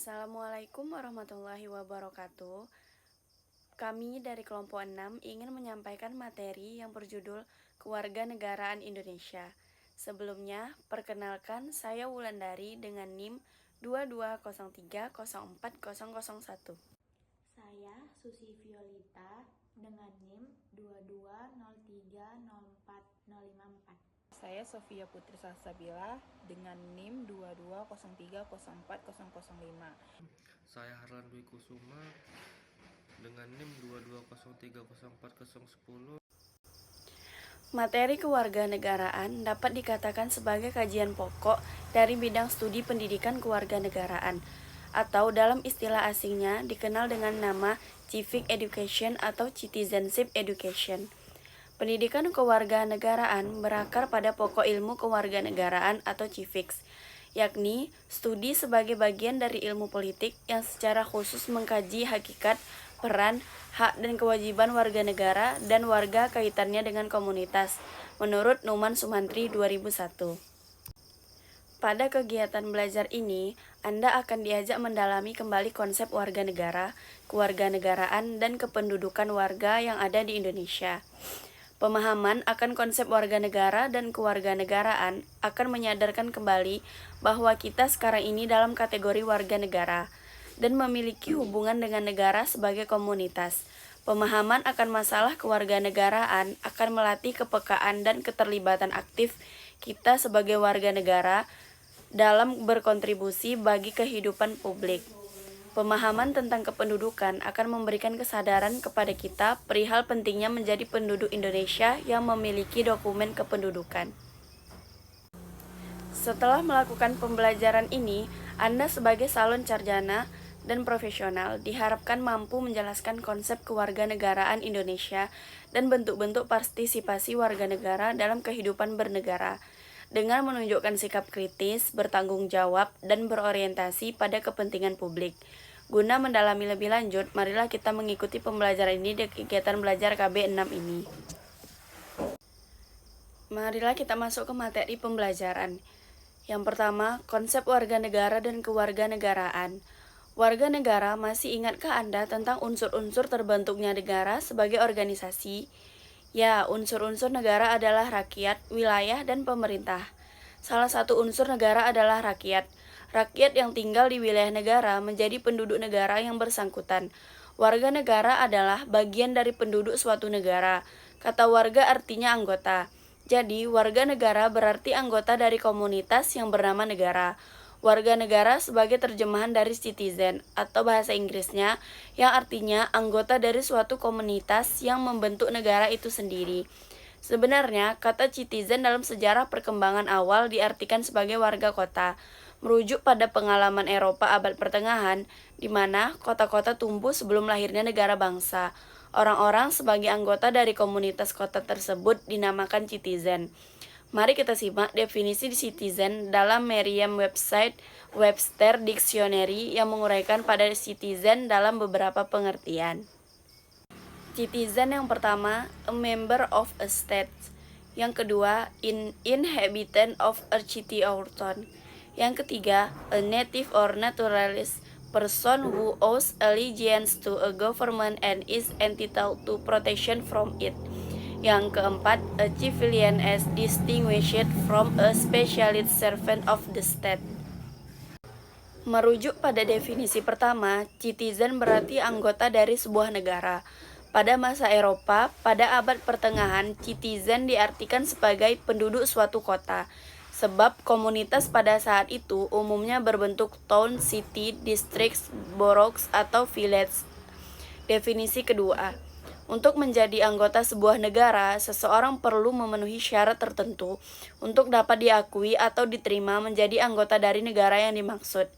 Assalamualaikum warahmatullahi wabarakatuh. Kami dari kelompok 6 ingin menyampaikan materi yang berjudul Kewarganegaraan Indonesia. Sebelumnya, perkenalkan saya Wulandari dengan NIM 22030401. Saya Susi Violita dengan NIM 22030454. Saya Sofia Putri Salsabila dengan NIM 22030405. Saya Harlan Dwi Kusuma dengan NIM 22030410. Materi kewarganegaraan dapat dikatakan sebagai kajian pokok dari bidang studi pendidikan kewarganegaraan, atau dalam istilah asingnya dikenal dengan nama Civic Education atau Citizenship Education. Pendidikan kewarganegaraan berakar pada pokok ilmu kewarganegaraan atau civics, yakni studi sebagai bagian dari ilmu politik yang secara khusus mengkaji hakikat, peran, hak dan kewajiban warga negara dan warga kaitannya dengan komunitas, menurut Numan Sumantri 2001. Pada kegiatan belajar ini, Anda akan diajak mendalami kembali konsep warga negara, kewarganegaraan, dan kependudukan warga yang ada di Indonesia. Pemahaman akan konsep warga negara dan kewarganegaraan akan menyadarkan kembali bahwa kita sekarang ini dalam kategori warga negara dan memiliki hubungan dengan negara sebagai komunitas. Pemahaman akan masalah kewarganegaraan akan melatih kepekaan dan keterlibatan aktif kita sebagai warga negara dalam berkontribusi bagi kehidupan publik. Pemahaman tentang kependudukan akan memberikan kesadaran kepada kita perihal pentingnya menjadi penduduk Indonesia yang memiliki dokumen kependudukan. Setelah melakukan pembelajaran ini, Anda sebagai salon sarjana dan profesional diharapkan mampu menjelaskan konsep kewarganegaraan Indonesia dan bentuk-bentuk partisipasi warga negara dalam kehidupan bernegara, dengan menunjukkan sikap kritis, bertanggung jawab, dan berorientasi pada kepentingan publik. Guna mendalami lebih lanjut, marilah kita mengikuti pembelajaran ini di kegiatan belajar KB 6 ini. Marilah kita masuk ke materi pembelajaran. Yang pertama, konsep warga negara dan kewarganegaraan. Warga negara, masih ingatkah Anda tentang unsur-unsur terbentuknya negara sebagai organisasi? Ya, unsur-unsur negara adalah rakyat, wilayah, dan pemerintah. Salah satu unsur negara adalah rakyat. Rakyat yang tinggal di wilayah negara menjadi penduduk negara yang bersangkutan. Warga negara adalah bagian dari penduduk suatu negara. Kata warga artinya anggota. Jadi, warga negara berarti anggota dari komunitas yang bernama negara. Warga negara sebagai terjemahan dari citizen atau bahasa Inggrisnya yang artinya anggota dari suatu komunitas yang membentuk negara itu sendiri. Sebenarnya, kata citizen dalam sejarah perkembangan awal diartikan sebagai warga kota, merujuk pada pengalaman Eropa abad pertengahan, di mana kota-kota tumbuh sebelum lahirnya negara bangsa. Orang-orang sebagai anggota dari komunitas kota tersebut dinamakan citizen. Mari kita simak definisi citizen dalam Merriam-Webster Dictionary yang menguraikan pada citizen dalam beberapa pengertian. Citizen yang pertama, a member of a state. Yang kedua, inhabitant of a city or town. Yang ketiga, a native or naturalized person who owes allegiance to a government and is entitled to protection from it. Yang keempat, a civilian as distinguished from a specialist servant of the state. Merujuk pada definisi pertama, citizen berarti anggota dari sebuah negara. Pada masa Eropa, pada abad pertengahan, citizen diartikan sebagai penduduk suatu kota, sebab komunitas pada saat itu umumnya berbentuk town, city, districts, boroughs, atau village. Definisi kedua, untuk menjadi anggota sebuah negara, seseorang perlu memenuhi syarat tertentu untuk dapat diakui atau diterima menjadi anggota dari negara yang dimaksud.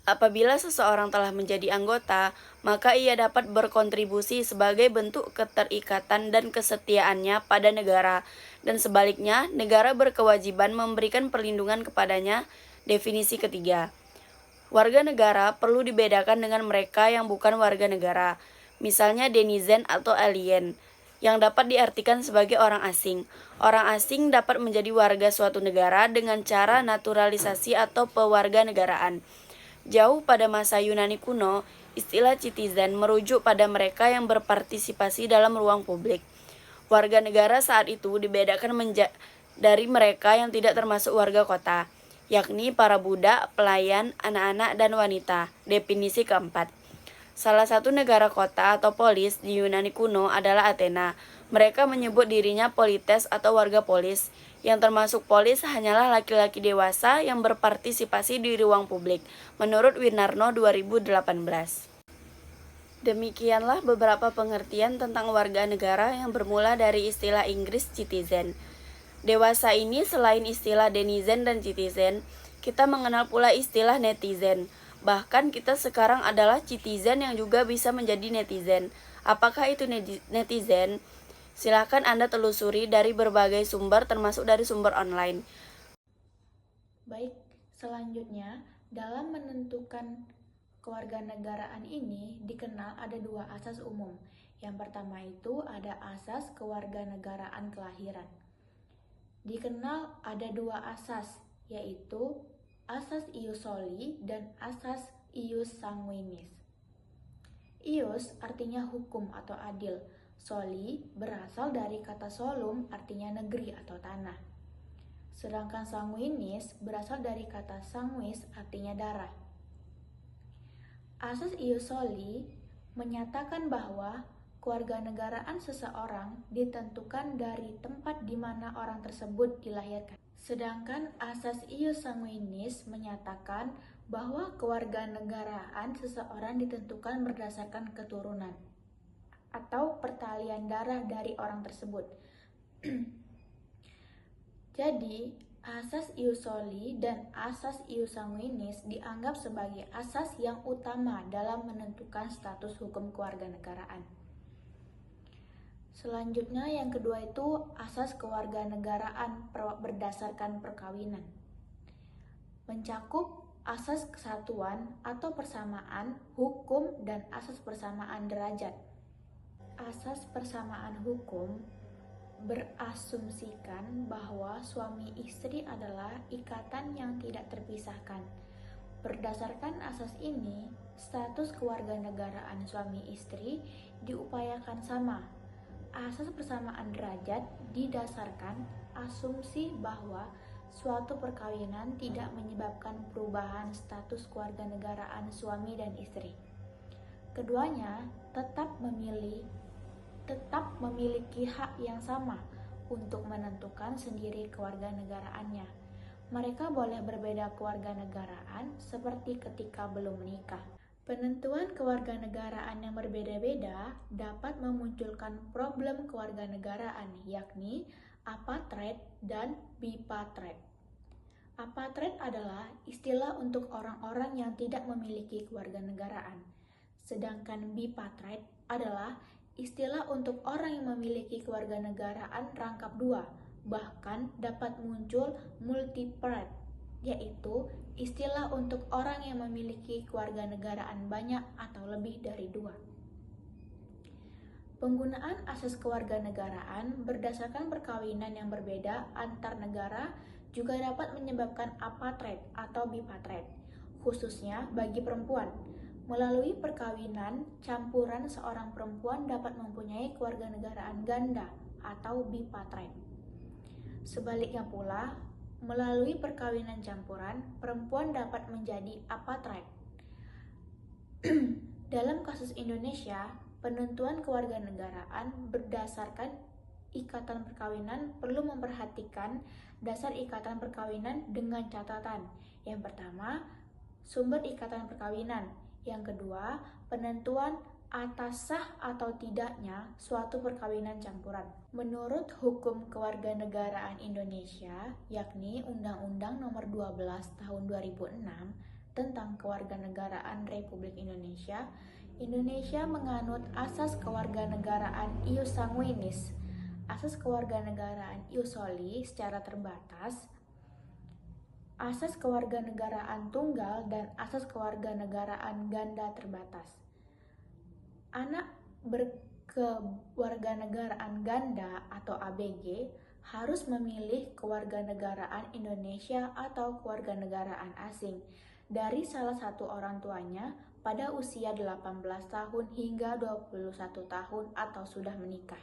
Apabila seseorang telah menjadi anggota, maka ia dapat berkontribusi sebagai bentuk keterikatan dan kesetiaannya pada negara, dan sebaliknya, negara berkewajiban memberikan perlindungan kepadanya. Definisi ketiga, warga negara perlu dibedakan dengan mereka yang bukan warga negara, misalnya denizen atau alien, yang dapat diartikan sebagai orang asing. Orang asing dapat menjadi warga suatu negara dengan cara naturalisasi atau pewarganegaraan. Jauh pada masa Yunani kuno, istilah citizen merujuk pada mereka yang berpartisipasi dalam ruang publik. Warga negara saat itu dibedakan dari mereka yang tidak termasuk warga kota, yakni para budak, pelayan, anak-anak, dan wanita. Definisi keempat. Salah satu negara kota atau polis di Yunani kuno adalah Athena. Mereka menyebut dirinya polites atau warga polis. Yang termasuk polis hanyalah laki-laki dewasa yang berpartisipasi di ruang publik, menurut Winarno 2018. Demikianlah beberapa pengertian tentang warga negara yang bermula dari istilah Inggris citizen. Dewasa ini selain istilah denizen dan citizen, kita mengenal pula istilah netizen. Bahkan kita sekarang adalah citizen yang juga bisa menjadi netizen. Apakah itu netizen? Silakan Anda telusuri dari berbagai sumber termasuk dari sumber online. Baik, selanjutnya dalam menentukan kewarganegaraan ini dikenal ada dua asas umum. Yang pertama itu ada asas kewarganegaraan kelahiran. Dikenal ada dua asas, yaitu asas ius soli dan asas ius sanguinis. Ius artinya hukum atau adil. Soli berasal dari kata solum artinya negeri atau tanah. Sedangkan sanguinis berasal dari kata sanguis artinya darah. Asas ius soli menyatakan bahwa kewarganegaraan seseorang ditentukan dari tempat di mana orang tersebut dilahirkan. Sedangkan asas ius sanguinis menyatakan bahwa kewarganegaraan seseorang ditentukan berdasarkan keturunan atau pertalian darah dari orang tersebut. Jadi, asas ius soli dan asas ius sanguinis dianggap sebagai asas yang utama dalam menentukan status hukum kewarganegaraan. Selanjutnya yang kedua itu asas kewarganegaraan berdasarkan perkawinan. Mencakup asas kesatuan atau persamaan hukum dan asas persamaan derajat. Asas persamaan hukum berasumsikan bahwa suami istri adalah ikatan yang tidak terpisahkan. Berdasarkan asas ini, status kewarganegaraan suami istri diupayakan sama. Asas persamaan derajat didasarkan asumsi bahwa suatu perkawinan tidak menyebabkan perubahan status kewarganegaraan suami dan istri. Keduanya tetap memiliki hak yang sama untuk menentukan sendiri kewarganegaraannya. Mereka boleh berbeda kewarganegaraan seperti ketika belum menikah. Penentuan kewarganegaraan yang berbeda-beda dapat memunculkan problem kewarganegaraan, yakni apartheid dan bipartheid. Apartheid adalah istilah untuk orang-orang yang tidak memiliki kewarganegaraan, sedangkan bipartheid adalah istilah untuk orang yang memiliki kewarganegaraan rangkap dua, bahkan dapat muncul multipartheid, yaitu istilah untuk orang yang memiliki kewarganegaraan banyak atau lebih dari dua. Penggunaan asas kewarganegaraan berdasarkan perkawinan yang berbeda antar negara juga dapat menyebabkan apartheid atau bipartheid, khususnya bagi perempuan. Melalui perkawinan, campuran seorang perempuan dapat mempunyai kewarganegaraan ganda atau bipartheid. Sebaliknya pula, melalui perkawinan campuran, perempuan dapat menjadi apartheid. Dalam kasus Indonesia, penentuan kewarganegaraan berdasarkan ikatan perkawinan perlu memperhatikan dasar ikatan perkawinan dengan catatan. Yang pertama, sumber ikatan perkawinan. Yang kedua, penentuan atas sah atau tidaknya suatu perkawinan campuran. Menurut Hukum Kewarganegaraan Indonesia, yakni Undang-Undang Nomor 12 Tahun 2006 tentang Kewarganegaraan Republik Indonesia, Indonesia menganut asas kewarganegaraan ius sanguinis, asas kewarganegaraan ius soli secara terbatas, asas kewarganegaraan tunggal, dan asas kewarganegaraan ganda terbatas. Anak berkewarganegaraan ganda atau ABG harus memilih kewarganegaraan Indonesia atau kewarganegaraan asing. dari salah satu orang tuanya pada usia 18 tahun hingga 21 tahun atau sudah menikah.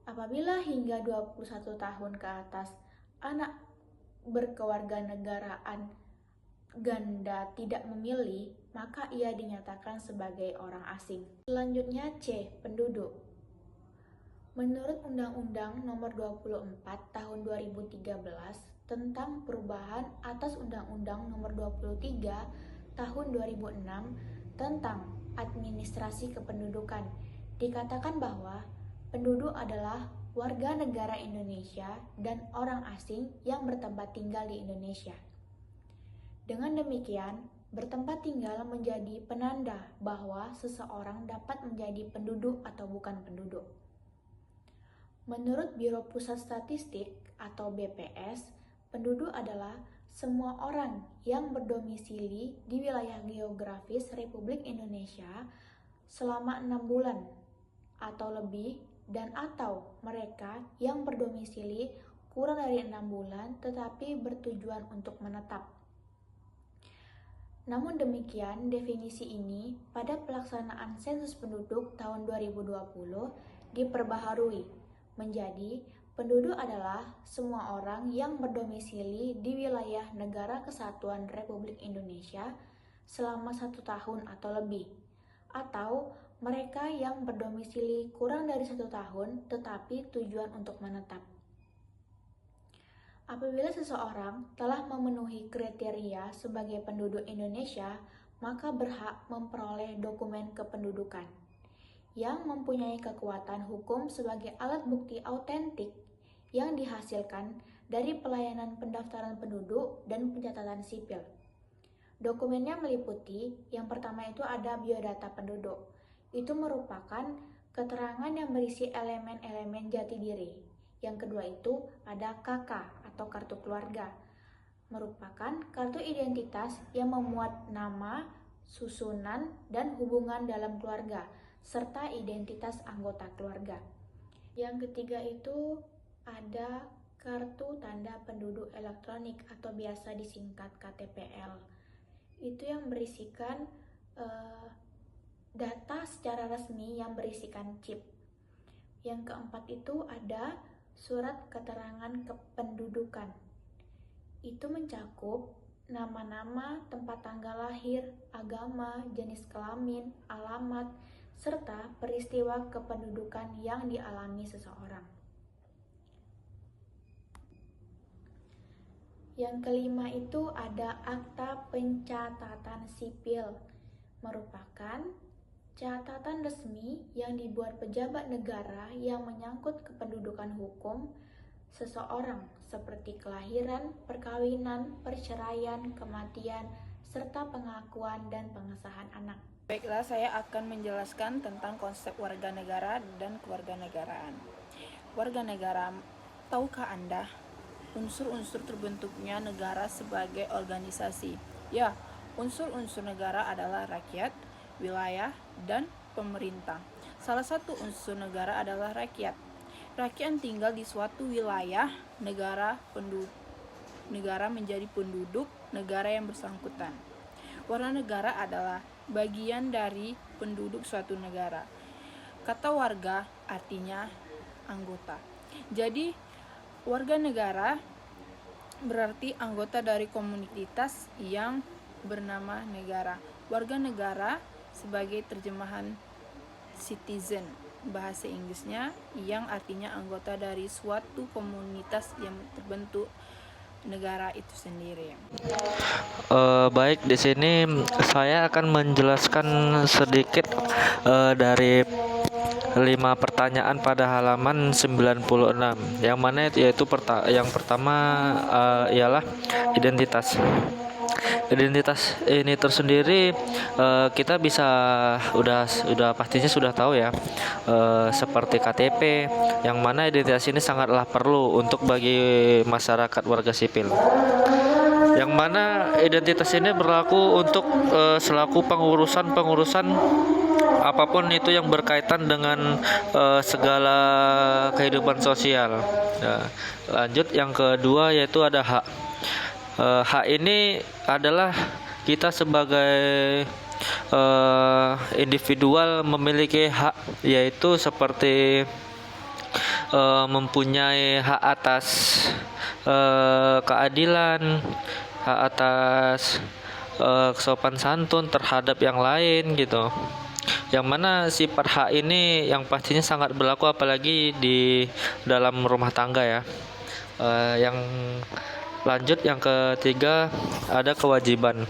Apabila hingga 21 tahun ke atas anak berkewarganegaraan ganda tidak memilih, maka ia dinyatakan sebagai orang asing. Selanjutnya C. Penduduk. Menurut Undang-Undang Nomor 24 Tahun 2013 tentang perubahan atas Undang-Undang Nomor 23 Tahun 2006 tentang administrasi kependudukan, dikatakan bahwa penduduk adalah warga negara Indonesia dan orang asing yang bertempat tinggal di Indonesia. Dengan demikian, bertempat tinggal menjadi penanda bahwa seseorang dapat menjadi penduduk atau bukan penduduk. Menurut Biro Pusat Statistik atau BPS, penduduk adalah semua orang yang berdomisili di wilayah geografis Republik Indonesia selama 6 bulan atau lebih dan atau mereka yang berdomisili kurang dari 6 bulan tetapi bertujuan untuk menetap. Namun demikian, definisi ini pada pelaksanaan sensus penduduk tahun 2020 diperbaharui menjadi penduduk adalah semua orang yang berdomisili di wilayah Negara Kesatuan Republik Indonesia selama 1 tahun atau lebih, atau mereka yang berdomisili kurang dari 1 tahun tetapi tujuan untuk menetap. Apabila seseorang telah memenuhi kriteria sebagai penduduk Indonesia, maka berhak memperoleh dokumen kependudukan yang mempunyai kekuatan hukum sebagai alat bukti autentik yang dihasilkan dari pelayanan pendaftaran penduduk dan pencatatan sipil. Dokumennya meliputi, yang pertama itu ada biodata penduduk. Itu merupakan keterangan yang berisi elemen-elemen jati diri. Yang kedua itu ada KK atau kartu keluarga, merupakan kartu identitas yang memuat nama, susunan, dan hubungan dalam keluarga, serta identitas anggota keluarga. Yang ketiga itu ada kartu tanda penduduk elektronik atau biasa disingkat KTPL. Itu yang berisikan data secara resmi yang berisikan chip. Yang keempat itu ada surat keterangan kependudukan. Itu mencakup nama-nama, tempat tanggal lahir, agama, jenis kelamin, alamat, serta peristiwa kependudukan yang dialami seseorang. Yang kelima itu ada akta pencatatan sipil, merupakan catatan resmi yang dibuat pejabat negara yang menyangkut kependudukan hukum seseorang seperti kelahiran, perkawinan, perceraian, kematian, serta pengakuan dan pengesahan anak. Baiklah, saya akan menjelaskan tentang konsep warga negara dan kewarganegaraan. Warga negara, tahukah Anda unsur-unsur terbentuknya negara sebagai organisasi? Ya, unsur-unsur negara adalah rakyat, wilayah, dan pemerintah. Salah satu unsur negara adalah rakyat. Rakyat yang tinggal di suatu wilayah negara menjadi penduduk negara yang bersangkutan. Warga negara adalah bagian dari penduduk suatu negara. Kata warga artinya anggota. Jadi, warga negara berarti anggota dari komunitas yang bernama negara. Warga negara sebagai terjemahan citizen, bahasa Inggrisnya, yang artinya anggota dari suatu komunitas yang terbentuk negara itu sendiri. Baik, di sini saya akan menjelaskan sedikit dari 5 pertanyaan pada halaman 96, yang mana yaitu yang pertama ialah identitas. Identitas ini tersendiri kita bisa udah pastinya sudah tahu ya, seperti KTP, yang mana identitas ini sangatlah perlu untuk bagi masyarakat warga sipil, yang mana identitas ini berlaku untuk selaku pengurusan apapun itu yang berkaitan dengan segala kehidupan sosial. Nah, lanjut yang kedua yaitu ada hak. Hak ini adalah kita sebagai individual memiliki hak, yaitu seperti mempunyai hak atas keadilan, hak atas sopan santun terhadap yang lain gitu. Yang mana sifat hak ini yang pastinya sangat berlaku apalagi di dalam rumah tangga ya. Yang lanjut yang ketiga ada kewajiban.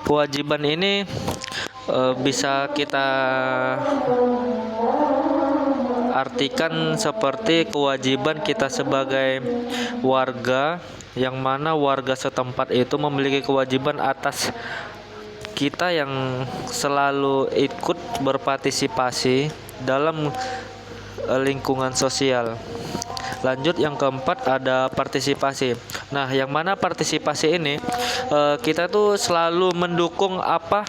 Kewajiban ini bisa kita artikan seperti kewajiban kita sebagai warga, yang mana warga setempat itu memiliki kewajiban atas kita yang selalu ikut berpartisipasi dalam lingkungan sosial. Lanjut yang keempat ada partisipasi. Nah, yang mana partisipasi ini kita tuh selalu mendukung apa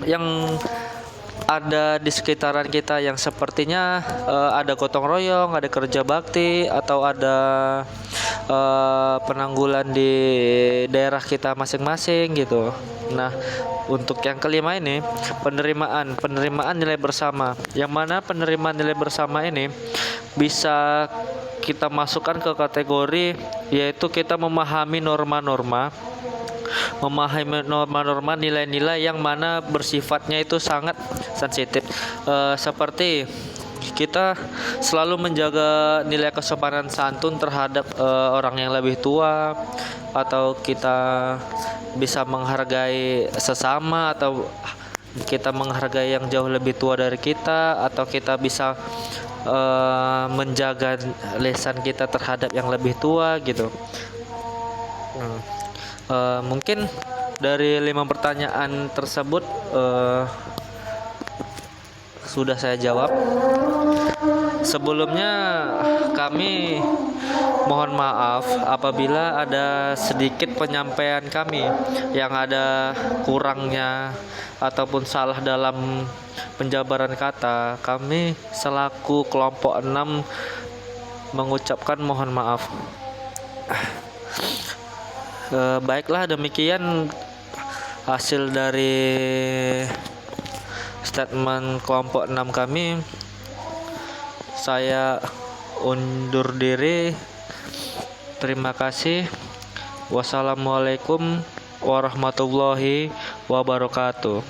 yang ada di sekitaran kita, yang sepertinya ada gotong royong, ada kerja bakti, atau ada penanggulan di daerah kita masing-masing gitu. Nah, untuk yang kelima ini penerimaan nilai bersama, yang mana penerimaan nilai bersama ini bisa kita masukkan ke kategori yaitu kita memahami norma-norma nilai-nilai yang mana bersifatnya itu sangat sensitif, seperti kita selalu menjaga nilai kesopanan santun terhadap orang yang lebih tua, atau kita bisa menghargai sesama, atau kita menghargai yang jauh lebih tua dari kita, atau kita bisa menjaga lisan kita terhadap yang lebih tua gitu. Mungkin dari 5 pertanyaan tersebut sudah saya jawab. Sebelumnya kami mohon maaf apabila ada sedikit penyampaian kami yang ada kurangnya ataupun salah dalam penjabaran kata. Kami selaku kelompok 6 mengucapkan mohon maaf. Baiklah, demikian hasil dari statement kelompok 6 kami. Saya undur diri. Terima kasih. Wassalamualaikum warahmatullahi wabarakatuh.